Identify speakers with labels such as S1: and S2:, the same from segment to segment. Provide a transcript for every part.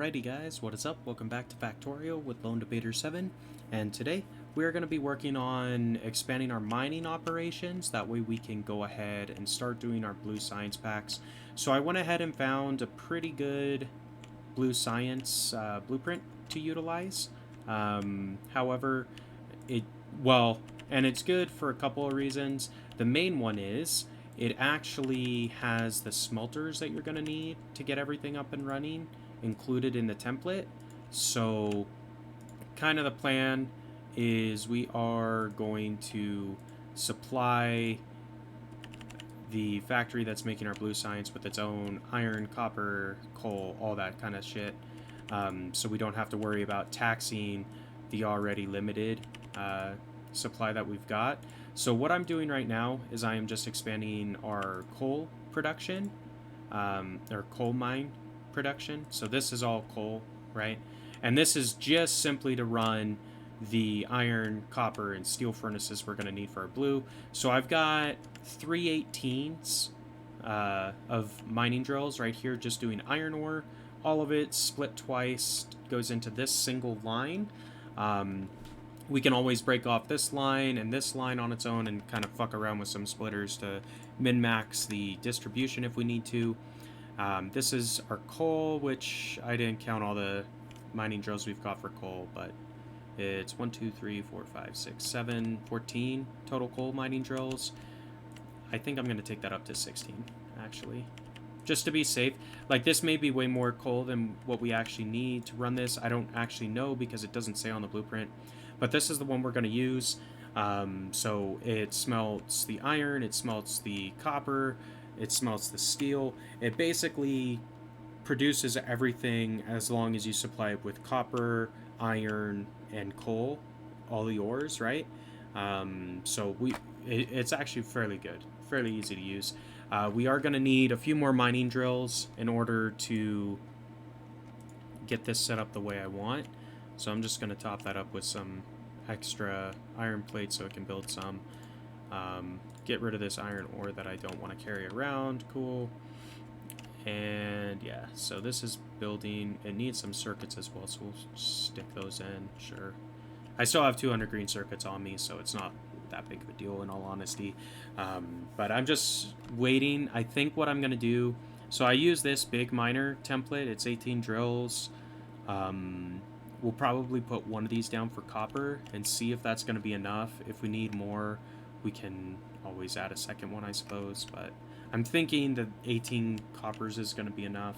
S1: Alrighty guys, what is up? Welcome back to Factorio with Lone Debater 7, and today we are going to be working on expanding our mining operations. That way we can go ahead and start doing our blue science packs. So I went ahead and found a pretty good blue science blueprint to utilize. However, and it's good for a couple of reasons. The main one is it actually has the smelters that you're going to need to get everything up and running included in the template. So kind of the plan is we are going to supply the factory that's making our blue science with its own iron, copper, coal, all that kind of shit. So we don't have to worry about taxing the already limited supply that we've got. So what I'm doing right now is I am just expanding our coal production, or coal mine production. So this is all coal, right? And this is just simply to run the iron, copper, and steel furnaces we're going to need for our blue. So I've got 3/18s of mining drills right here, just doing iron ore. All of it split twice, goes into this single line. We can always break off this line and this line on its own and kind of fuck around with some splitters to min-max the distribution if we need to. This is our coal, which I didn't count all the mining drills we've got for coal, but it's 1, 2, 3, 4, 5, 6, 7, 14 total coal mining drills. I think I'm going to take that up to 16, actually, just to be safe. Like, this may be way more coal than what we actually need to run this. I don't actually know because it doesn't say on the blueprint, but this is the one we're going to use. So it smelts the iron, it smelts the copper, it smelts the steel. It basically produces everything as long as you supply it with copper, iron, and coal, all the ores, right? So it's actually fairly good, fairly easy to use. We are going to need a few more mining drills in order to get this set up the way I want. So I'm just going to top that up with some extra iron plates so it can build some. Get rid of this iron ore that I don't want to carry around. Cool. And yeah, so this is building. It needs some circuits as well, so we'll stick those in. Sure. I still have 200 green circuits on me, so it's not that big of a deal in all honesty. But I'm just waiting. I think what I'm going to do, so I use this big miner template. It's 18 drills. We'll probably put one of these down for copper and see if that's going to be enough. If we need more, we can always add a second one, I suppose. But I'm thinking that 18 coppers is going to be enough.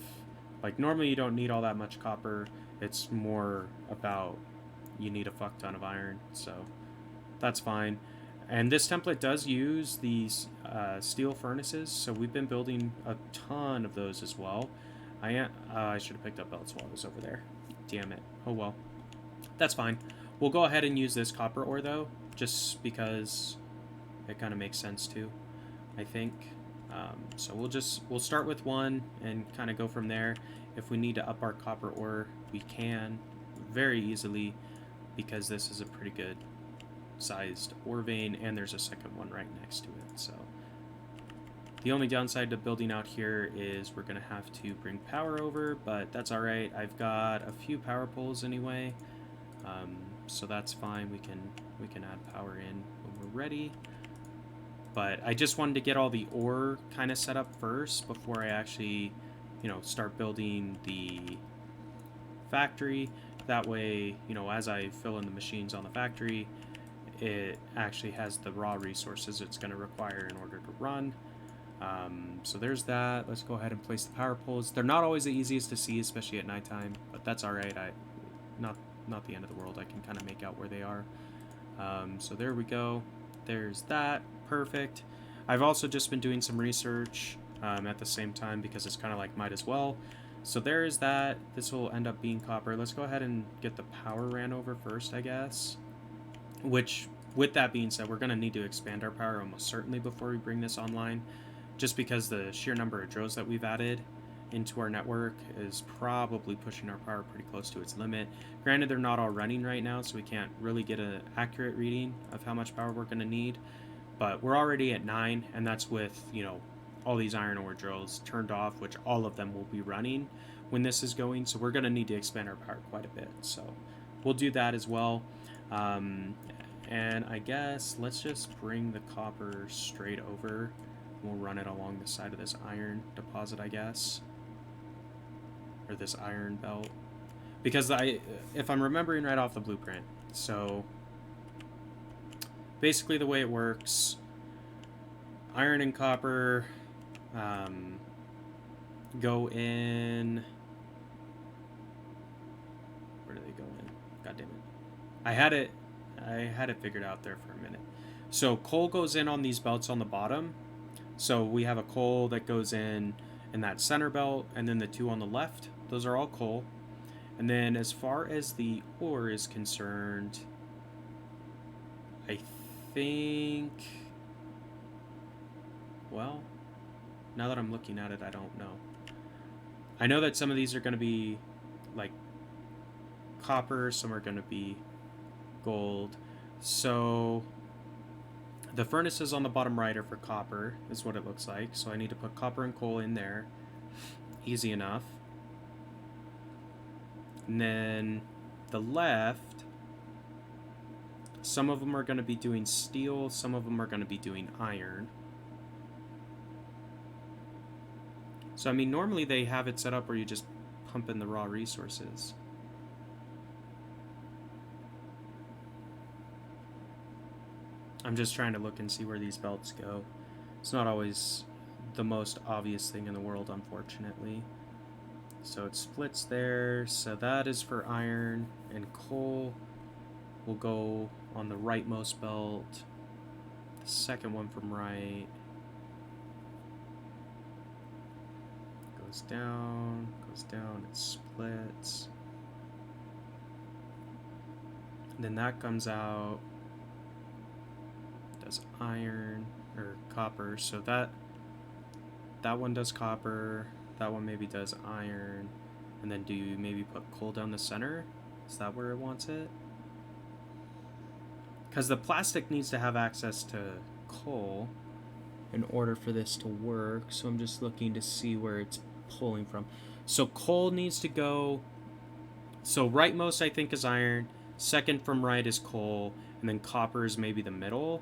S1: Like, normally you don't need all that much copper. It's more about you need a fuck ton of iron, so that's fine. And this template does use these steel furnaces, so we've been building a ton of those as well. I should have picked up belt swallows over there. Damn it. Oh well. That's fine. We'll go ahead and use this copper ore, though, just because it kind of makes sense, too, I think. So we'll start with one and kind of go from there. If we need to up our copper ore, we can very easily, because this is a pretty good sized ore vein, and there's a second one right next to it. So the only downside to building out here is we're going to have to bring power over, but that's all right. I've got a few power poles anyway, so that's fine. We can add power in when we're ready. But I just wanted to get all the ore kind of set up first before I actually, start building the factory. That way, as I fill in the machines on the factory, it actually has the raw resources it's going to require in order to run. So there's that. Let's go ahead and place the power poles. They're not always the easiest to see, especially at nighttime, but that's all right. Not the end of the world. I can kind of make out where they are. So there we go. There's that. Perfect. I've also just been doing some research at the same time because it's kind of like might as well. So there is that. This will end up being copper. Let's go ahead and get the power ran over first, I guess. Which, with that being said, we're going to need to expand our power almost certainly before we bring this online, just because the sheer number of drills that we've added into our network is probably pushing our power pretty close to its limit. Granted, they're not all running right now, so we can't really get an accurate reading of how much power we're going to need, but we're already at 9, and that's with, all these iron ore drills turned off, which all of them will be running when this is going, so we're going to need to expand our power quite a bit. So we'll do that as well. And I guess let's just bring the copper straight over. We'll run it along the side of this iron deposit, I guess. Or this iron belt. Because if I'm remembering right off the blueprint, so basically the way it works, iron and copper go in. Where do they go in? God damn it. I had it figured out there for a minute. So coal goes in on these belts on the bottom. So we have a coal that goes in that center belt, and then the two on the left. Those are all coal. And then as far as the ore is concerned, I think, well, now that I'm looking at it, I don't know. I know that some of these are going to be like copper, some are going to be gold. So the furnaces on the bottom right are for copper, is what it looks like. So I need to put copper and coal in there. Easy enough. And then the left, some of them are going to be doing steel, some of them are going to be doing iron. So, I mean, normally they have it set up where you just pump in the raw resources. I'm just trying to look and see where these belts go. It's not always the most obvious thing in the world, unfortunately. So it splits there. So that is for iron, and coal will go on the rightmost belt. The second one from right goes down, it splits. And then that comes out, does iron or copper. So that one does copper. That one maybe does iron. And then do you maybe put coal down the center? Is that where it wants it? Because the plastic needs to have access to coal in order for this to work. So I'm just looking to see where it's pulling from. So coal needs to go. So rightmost I think is iron. Second from right is coal. And then copper is maybe the middle.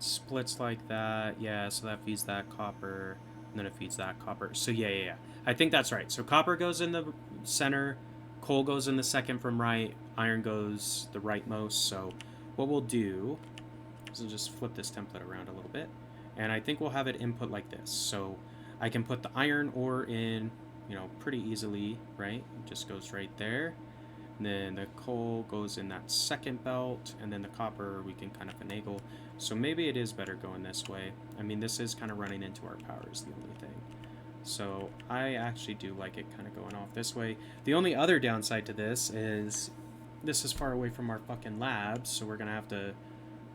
S1: Splits like that. Yeah, so that feeds that copper, and then it feeds that copper. So yeah. I think that's right. So copper goes in the center, coal goes in the second from right, iron goes the rightmost. So what we'll do is we'll just flip this template around a little bit, and I think we'll have it input like this. So I can put the iron ore in, pretty easily, right? It just goes right there. And then the coal goes in that second belt, and then the copper we can kind of finagle. So maybe it is better going this way. I mean, this is kind of running into our power is the only thing. So I actually do like it kind of going off this way. The only other downside to this is far away from our fucking labs, so we're going to have to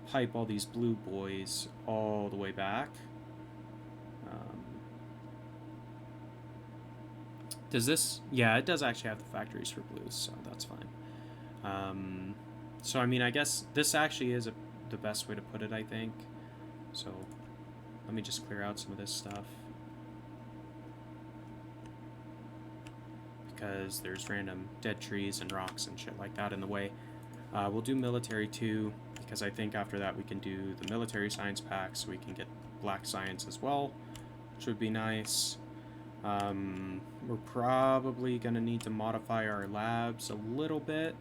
S1: pipe all these blue boys all the way back. Does this? Yeah, it does actually have the factories for blues, so that's fine. So, I mean, I guess this actually is the best way to put it, I think. So, let me just clear out some of this stuff. Because there's random dead trees and rocks and shit like that in the way. We'll do military too, because I think after that we can do the military science pack, so we can get black science as well, which would be nice. We're probably going to need to modify our labs a little bit,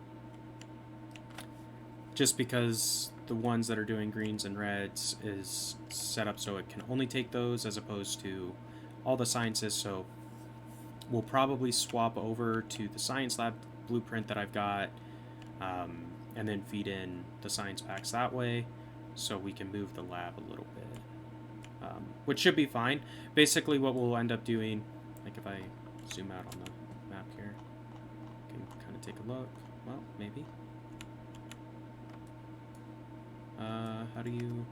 S1: just because the ones that are doing greens and reds is set up so it can only take those as opposed to all the sciences. So we'll probably swap over to the science lab blueprint that I've got, and then feed in the science packs that way, so we can move the lab a little bit, which should be fine. Basically what we'll end up doing, like if I zoom out on the map here, you can kind of take a look. Well, maybe. How do you...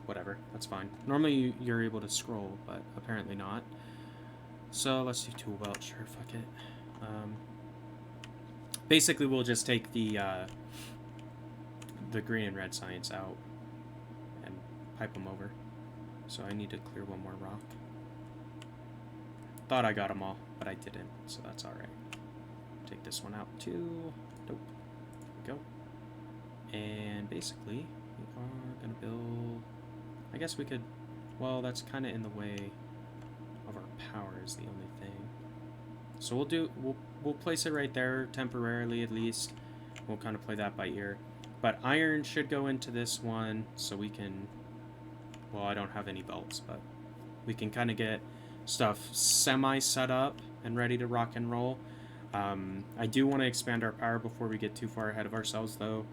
S1: whatever, that's fine. Normally you're able to scroll, but apparently not. So let's do tool belt, sure, fuck it. Basically we'll just take the green and red science out and pipe them over. So I need to clear one more rock. Thought I got them all, but I didn't, so that's alright. Take this one out too. Nope. There we go. And basically, we are going to build... I guess we could... Well, that's kind of in the way of our power is the only thing. So we'll place it right there temporarily at least. We'll kind of play that by ear. But iron should go into this one so we can... Well, I don't have any belts, but we can kind of get stuff semi set up and ready to rock and roll. I do want to expand our power before we get too far ahead of ourselves though,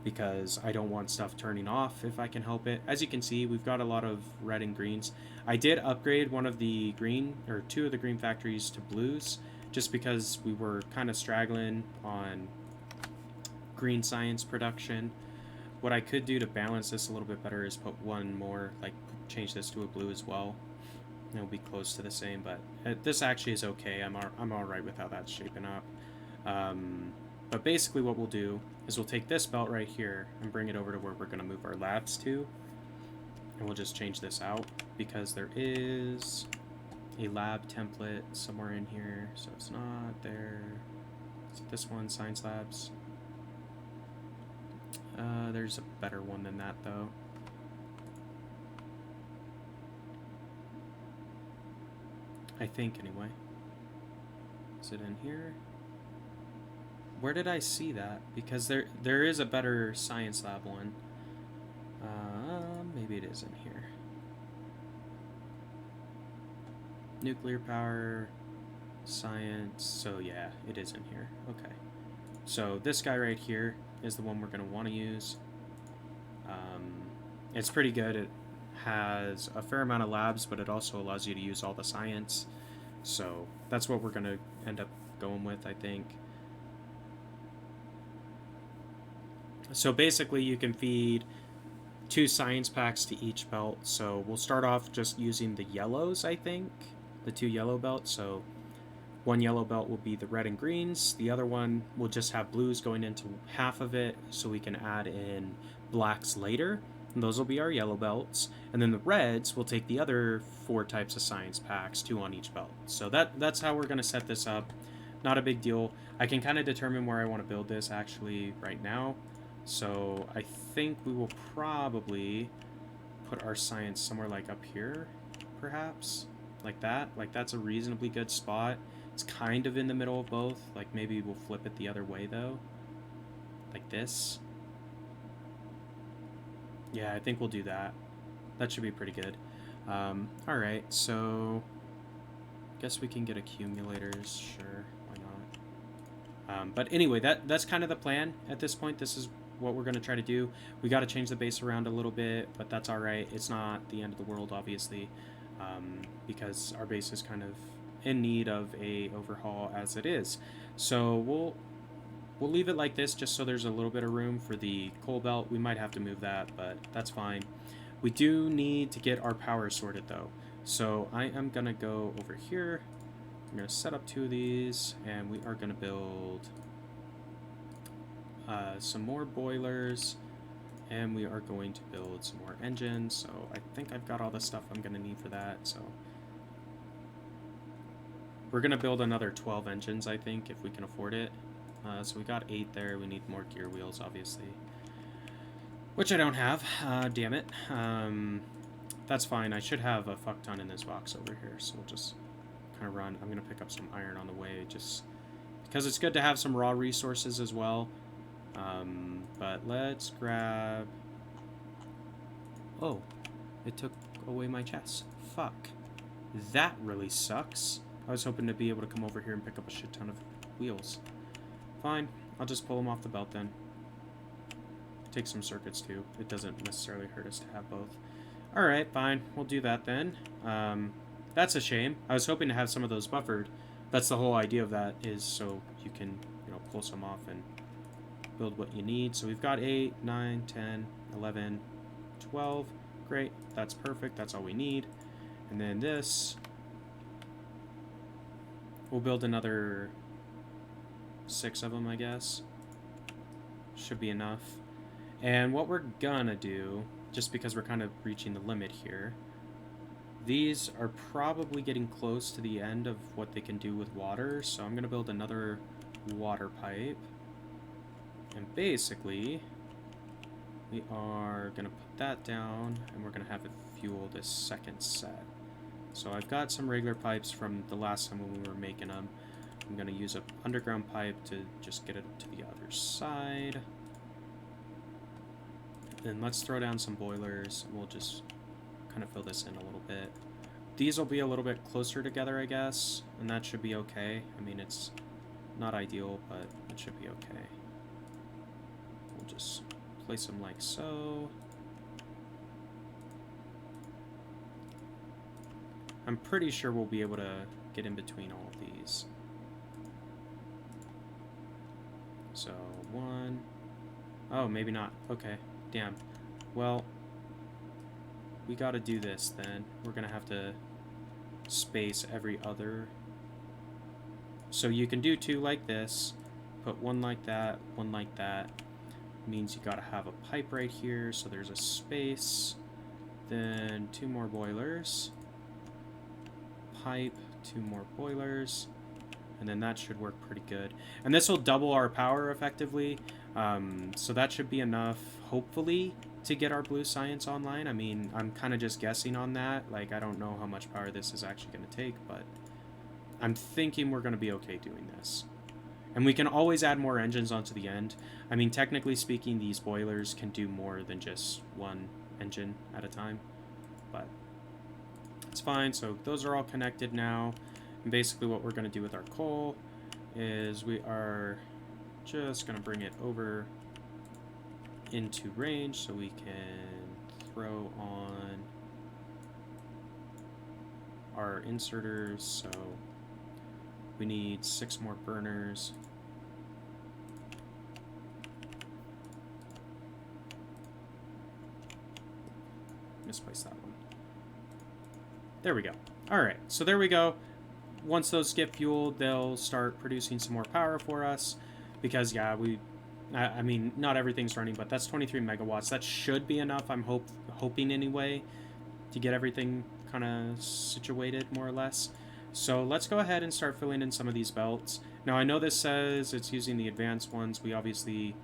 S1: because I don't want stuff turning off if I can help it. As you can see, we've got a lot of red and greens. I did upgrade one of the green, or two of the green factories to blues, just because we were kind of straggling on green science production. What I could do to balance this a little bit better is put one more, like change this to a blue as well. It'll be close to the same, but this actually is okay. I'm all right with how that's shaping up. But basically what we'll do is we'll take this belt right here and bring it over to where we're going to move our labs to. And we'll just change this out because there is a lab template somewhere in here. So it's not there. Is it this one, Science Labs? There's a better one than that though. I think anyway. Is it in here? Where did I see that? Because there is a better science lab one. Maybe it is in here. Nuclear power, science. So yeah, it is in here. Okay. So this guy right here is the one we're going to want to use. It's pretty good. It has a fair amount of labs, but it also allows you to use all the science. So that's what we're going to end up going with, I think. So basically you can feed 2 science packs to each belt. So we'll start off just using the yellows, I think. The 2 yellow belts. So one yellow belt will be the red and greens. The other one will just have blues going into half of it, so we can add in blacks later. And those will be our yellow belts. And then the reds will take the other 4 types of science packs, 2 on each belt. So that's how we're going to set this up. Not a big deal. I can kind of determine where I want to build this actually right now. So I think we will probably put our science somewhere like up here, perhaps. Like that. Like that's a reasonably good spot. It's kind of in the middle of both. Like maybe we'll flip it the other way though. Like this. Yeah, I think we'll do that. That should be pretty good. Alright, so I guess we can get accumulators. Sure, why not? But anyway, that's kind of the plan at this point. This is what we're going to try to do. We got to change the base around a little bit, but that's alright. It's not the end of the world, obviously, because our base is kind of in need of a overhaul as it is. So we'll leave it like this just so there's a little bit of room for the coal belt. We might have to move that, but that's fine. We do need to get our power sorted though. So I am going to go over here. I'm going to set up 2 of these, and we are going to build some more boilers, and we are going to build some more engines. So I think I've got all the stuff I'm going to need for that. So we're going to build another 12 engines, I think, if we can afford it. So we got 8 there. We need more gear wheels, obviously, which I don't have. Damn it. That's fine. I should have a fuck ton in this box over here, so we'll just kind of run. I'm going to pick up some iron on the way, just because it's good to have some raw resources as well. But let's grab... Oh, it took away my chest. Fuck. That really sucks. I was hoping to be able to come over here and pick up a shit ton of wheels. Fine, I'll just pull them off the belt then. Take some circuits too. It doesn't necessarily hurt us to have both. Alright, fine. We'll do that then. That's a shame. I was hoping to have some of those buffered. That's the whole idea of that, is so you can, pull some off and build what you need. So we've got 8, 9, 10, 11, 12. Great. That's perfect. That's all we need. And then this, we'll build another 6 of them, I guess. Should be enough. And what we're gonna do, just because we're kind of reaching the limit here, These are probably getting close to the end of what they can do with water, so I'm going to build another water pipe. And basically, we are going to put that down, and we're going to have it fuel this second set. So I've got some regular pipes from the last time when we were making them. I'm going to use an underground pipe to just get it to the other side. And let's throw down some boilers, and we'll just kind of fill this in a little bit. These will be a little bit closer together, I guess, and that should be okay. I mean, it's not ideal, but it should be okay. We'll just place them like so. I'm pretty sure we'll be able to get in between all of these. So, one. Oh, maybe not. Okay, damn. Well, we gotta do this then. We're gonna have to space every other. So you can do two like this, put one like that, one like that. Means you gotta have a pipe right here, so there's a space. Then two more boilers. Pipe, two more boilers. And then that should work pretty good. And this will double our power effectively. So that should be enough, hopefully, to get our blue science online. I mean, I'm kind of just guessing on that. Like, I don't know how much power this is actually going to take, but I'm thinking we're going to be okay doing this. And we can always add more engines onto the end. I mean, technically speaking, these boilers can do more than just one engine at a time, but it's fine. So those are all connected now. And basically what we're going to do with our coal is we are just going to bring it over into range so we can throw on our inserters. So we need 6 more burners. Misplaced that one. There we go. Alright, so there we go. Once those get fueled, they'll start producing some more power for us. Because, yeah, I mean, not everything's running, but that's 23 megawatts. That should be enough, I'm hoping anyway, to get everything kind of situated, more or less. So let's go ahead and start filling in some of these belts. Now, I know this says it's using the advanced ones. We obviously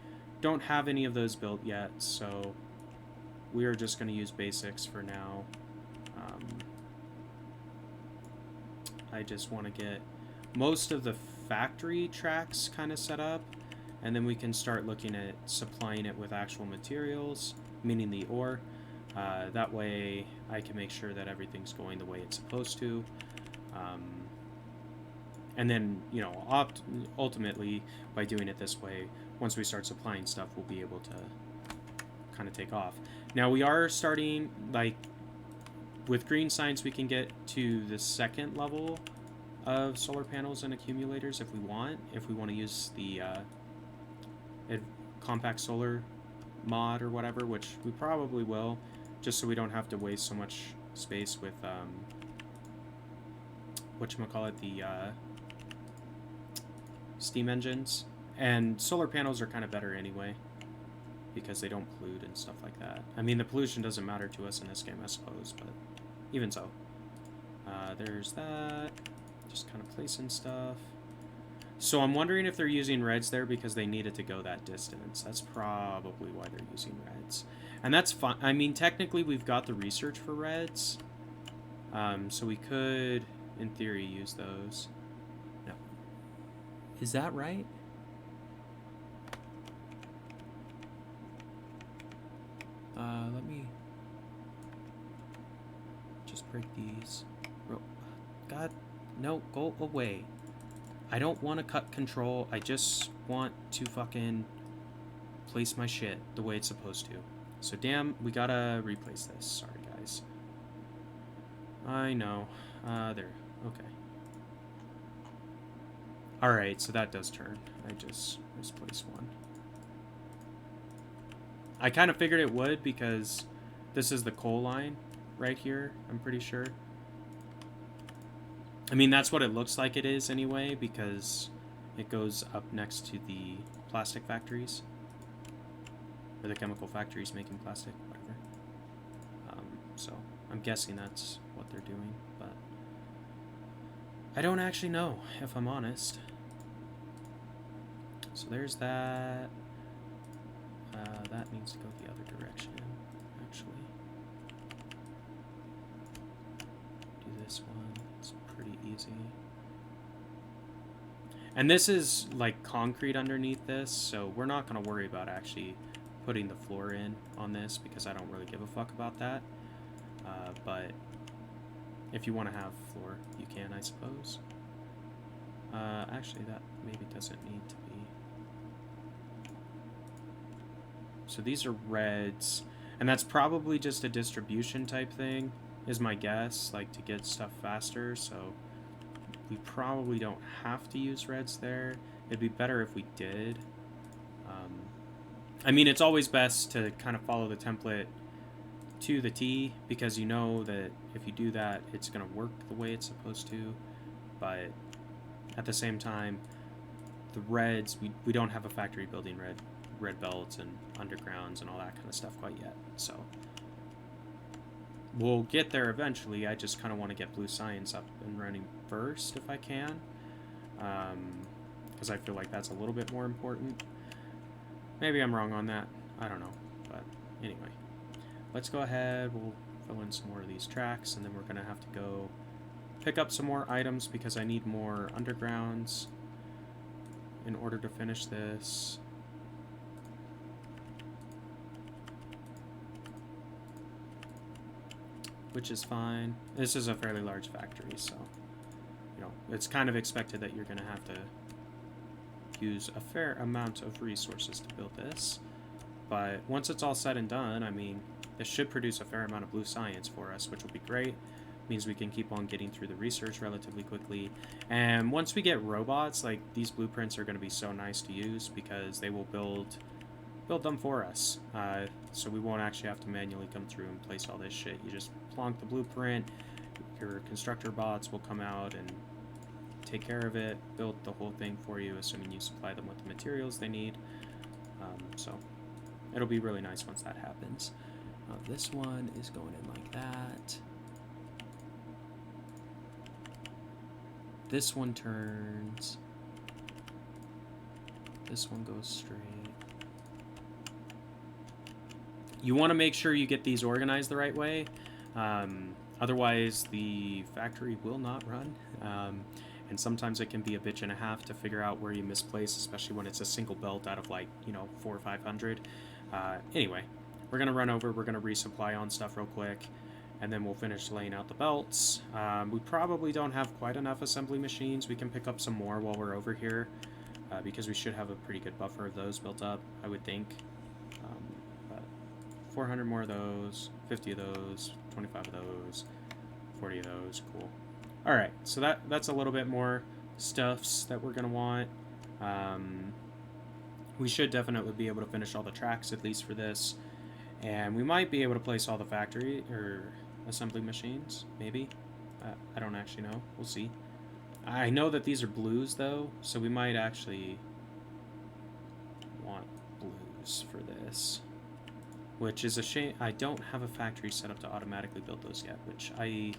S1: don't have any of those built yet, so we are just going to use basics for now. I just want to get most of the factory tracks kind of set up, and then we can start looking at supplying it with actual materials, meaning the ore. That way I can make sure that everything's going the way it's supposed to. And then, you know, ultimately, by doing it this way, once we start supplying stuff, we'll be able to kind of take off. Now, we are starting, like, with green science, we can get to the second level of solar panels and accumulators if we want to use the compact solar mod or whatever, which we probably will, just so we don't have to waste so much space with whatchamacallit, the steam engines. And solar panels are kind of better anyway, because they don't pollute and stuff like that. I mean, the pollution doesn't matter to us in this game, I suppose, but even so. There's that. Just kind of placing stuff. So I'm wondering if they're using reds there because they needed to go that distance. That's probably why they're using reds. And that's fine. I mean, technically, we've got the research for reds. So we could, in theory, use those. No. Is that right? Let me just break these. God, no, go away. I don't want to cut control. I just want to fucking place my shit the way it's supposed to. So damn, we gotta replace this. Sorry, guys. I know. There. Okay. Alright, so that does turn. I just misplaced one. I kind of figured it would because this is the coal line right here, I'm pretty sure. I mean, that's what it looks like it is anyway, because it goes up next to the plastic factories. Or the chemical factories making plastic, whatever. So, I'm guessing that's what what they're doing, but I don't actually know, if I'm honest. So there's that. That needs to go the other direction, actually. Do this one. It's pretty easy. And this is like concrete underneath this, so we're not going to worry about actually putting the floor in on this because I don't really give a fuck about that. But if you want to have floor, you can, I suppose. Actually, that maybe doesn't need to be. So these are reds, and that's probably just a distribution type thing, is my guess, like to get stuff faster, so we probably don't have to use reds there. It'd be better if we did. I mean, it's always best to kind of follow the template to the T, because you know that if you do that, it's going to work the way it's supposed to, but at the same time, the reds, we don't have a factory building red belts and undergrounds and all that kind of stuff quite yet, so we'll get there eventually. I just kind of want to get blue science up and running first if I can, because I feel like that's a little bit more important. Maybe I'm wrong on that, I don't know, but anyway, let's go ahead, we'll fill in some more of these tracks, and then we're gonna have to go pick up some more items because I need more undergrounds in order to finish this. Which is fine. This is a fairly large factory, so, you know, it's kind of expected that you're going to have to use a fair amount of resources to build this. But once it's all said and done, I mean, this should produce a fair amount of blue science for us, which will be great. Means we can keep on getting through the research relatively quickly. And once we get robots, like, these blueprints are going to be so nice to use because they will build them for us, so we won't actually have to manually come through and place all this shit. You just plonk the blueprint, your constructor bots will come out and take care of it, build the whole thing for you, assuming you supply them with the materials they need. So it'll be really nice once that happens. This one is going in like that. This one turns. This one goes straight. You want to make sure you get these organized the right way. Otherwise, the factory will not run. And sometimes it can be a bitch and a half to figure out where you misplace, especially when it's a single belt out of, like, you know, 400 or 500. Anyway, we're going to run over. We're going to resupply on stuff real quick. And then we'll finish laying out the belts. We probably don't have quite enough assembly machines. We can pick up some more while we're over here. Because we should have a pretty good buffer of those built up, I would think. 400 more of those, 50 of those, 25 of those, 40 of those, cool. Alright, so that's a little bit more stuffs that we're going to want. We should definitely be able to finish all the tracks, at least for this. And we might be able to place all the factory, or assembly machines, maybe. I don't actually know, we'll see. I know that these are blues, though, so we might actually want blues for this. Which is a shame. I don't have a factory set up to automatically build those yet, which I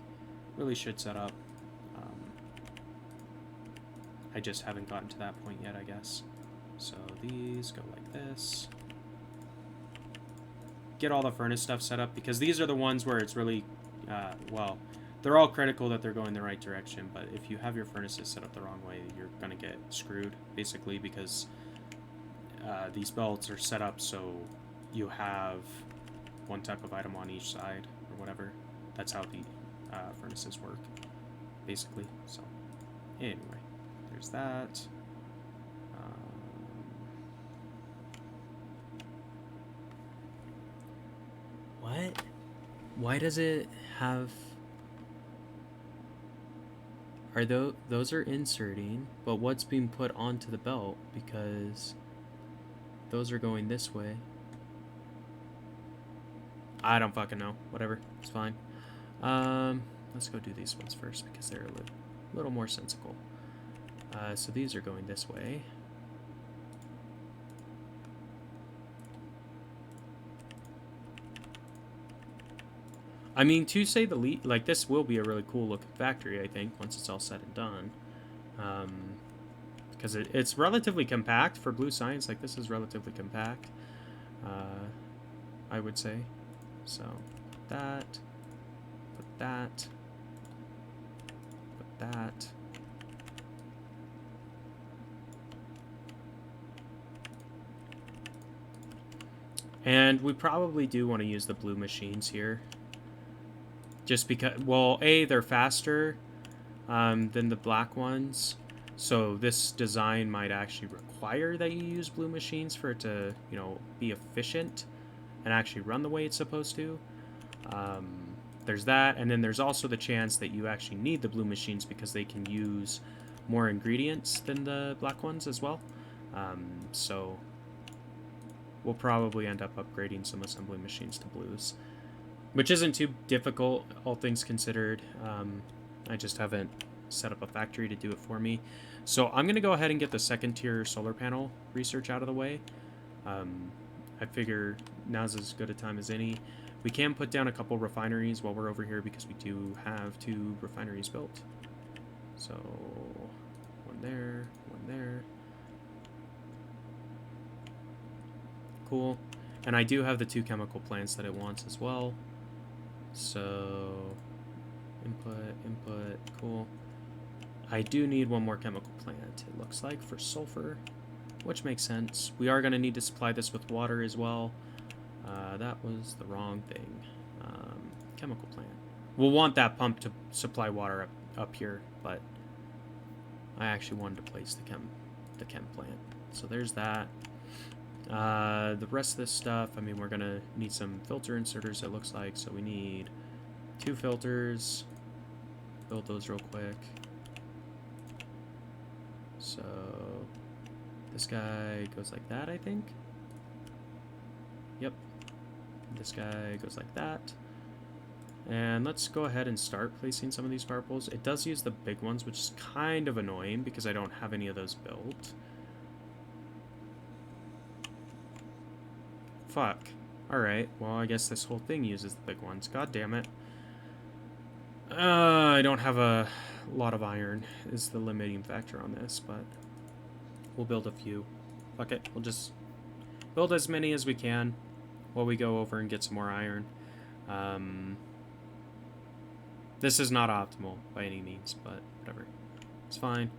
S1: really should set up. I just haven't gotten to that point yet, I guess. So these go like this. Get all the furnace stuff set up, because these are the ones where it's really, well, they're all critical that they're going the right direction, but if you have your furnaces set up the wrong way, you're going to get screwed, basically, because these belts are set up so you have one type of item on each side, or whatever. That's how the furnaces work, basically. So, anyway, there's that. What? Why does it have... Are those are inserting, but what's being put onto the belt? Because those are going this way. I don't fucking know. Whatever. It's fine. Let's go do these ones first because they're a little more sensical. So these are going this way. I mean, to say the least, like, this will be a really cool looking factory, I think, once it's all said and done. Because it's relatively compact for blue science. Like, this is relatively compact, I would say. So, that, put that, put that. And we probably do want to use the blue machines here. Just because, well, A, they're faster than the black ones. So this design might actually require that you use blue machines for it to, you know, be efficient and actually run the way it's supposed to. There's that, and then there's also the chance that you actually need the blue machines because they can use more ingredients than the black ones as well. So we'll probably end up upgrading some assembly machines to blues, which isn't too difficult, all things considered. I just haven't set up a factory to do it for me. So I'm going to go ahead and get the second tier solar panel research out of the way. I figure now's as good a time as any. We can put down a couple refineries while we're over here because we do have 2 refineries built. So one there, one there. Cool. And I do have the 2 chemical plants that it wants as well. So input, input, cool. I do need 1 more chemical plant, it looks like, for sulfur, which makes sense. We are going to need to supply this with water as well. That was the wrong thing. Chemical plant. We'll want that pump to supply water up here, but I actually wanted to place the chem plant. So there's that. The rest of this stuff, I mean, we're going to need some filter inserters, it looks like. So we need 2 filters. Build those real quick. So this guy goes like that, I think. Yep. This guy goes like that. And let's go ahead and start placing some of these power poles. It does use the big ones, which is kind of annoying because I don't have any of those built. Fuck. Alright, well, I guess this whole thing uses the big ones. God damn it. I don't have a lot of iron is the limiting factor on this, but we'll build a few. Fuck it, we'll just build as many as we can while we go over and get some more iron. This is not optimal by any means, but whatever. It's fine.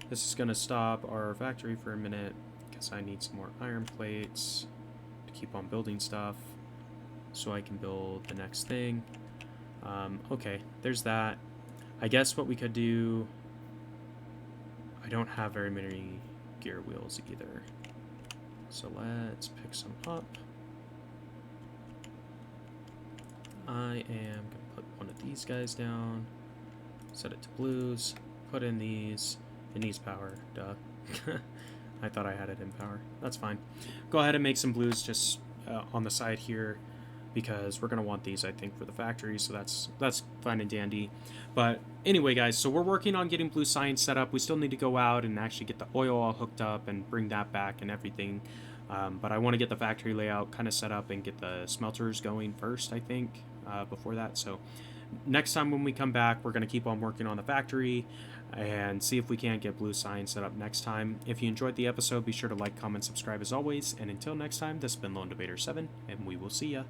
S1: This is going to stop our factory for a minute because I need some more iron plates to keep on building stuff so I can build the next thing. Okay, there's that. I guess what we could do... I don't have very many gear wheels either. So let's pick some up. I am going to put one of these guys down. Set it to blues. Put in these. It needs power. Duh. I thought I had it in power. That's fine. Go ahead and make some blues just on the side here, because we're going to want these, I think, for the factory, so that's fine and dandy. But anyway, guys, so we're working on getting blue science set up. We still need to go out and actually get the oil all hooked up and bring that back and everything. But I want to get the factory layout kind of set up and get the smelters going first, I think, before that. So next time when we come back, we're going to keep on working on the factory and see if we can't get blue science set up next time. If you enjoyed the episode, be sure to like, comment, subscribe as always. And until next time, this has been LD7, and we will see ya.